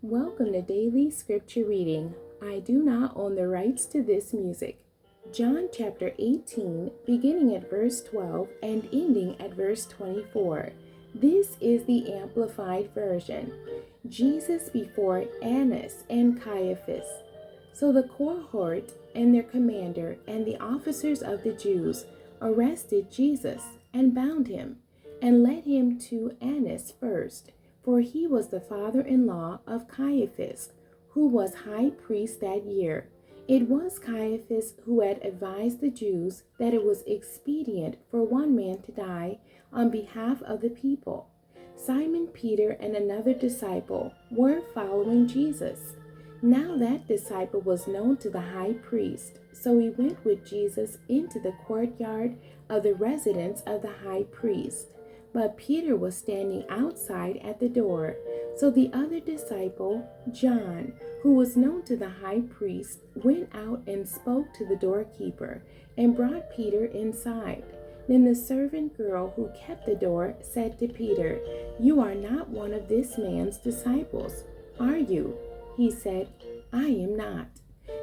Welcome to Daily Scripture Reading. I do not own the rights to this music. John chapter 18, beginning at verse 12 and ending at verse 24. This is the Amplified Version. Jesus before Annas and Caiaphas. So the cohort and their commander and the officers of the Jews arrested Jesus and bound him and led him to Annas first, for he was the father-in-law of Caiaphas, who was high priest that year. It was Caiaphas who had advised the Jews that it was expedient for one man to die on behalf of the people. Simon Peter and another disciple were following Jesus. Now that disciple was known to the high priest, so he went with Jesus into the courtyard of the residence of the high priest. But Peter was standing outside at the door. So the other disciple, John, who was known to the high priest, went out and spoke to the doorkeeper and brought Peter inside. Then the servant girl who kept the door said to Peter, "You are not one of this man's disciples, are you?" He said, "I am not."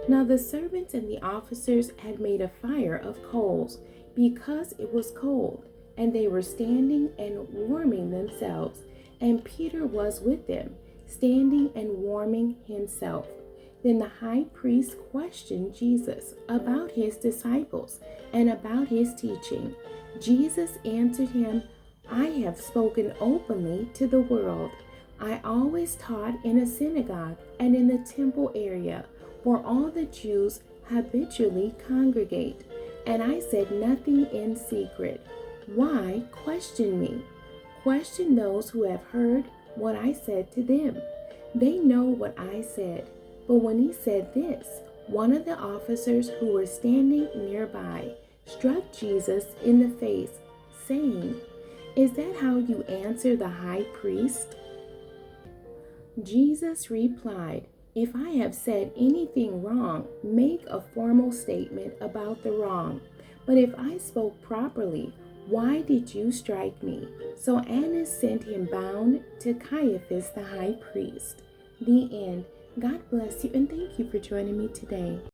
Now the servants and the officers had made a fire of coals because it was cold, and they were standing and warming themselves, and Peter was with them, standing and warming himself. Then the high priest questioned Jesus about his disciples and about his teaching. Jesus answered him, "I have spoken openly to the world. I always taught in a synagogue and in the temple area, where all the Jews habitually congregate, and I said nothing in secret. Why question me? Question those who have heard what I said to them. They know what I said." But when he said this, one of the officers who were standing nearby struck Jesus in the face, saying, "Is that how you answer the high priest?" Jesus replied, "If I have said anything wrong, make a formal statement about the wrong. But if I spoke properly, why did you strike me?" So Annas sent him bound to Caiaphas the high priest. The end. God bless you and thank you for joining me today.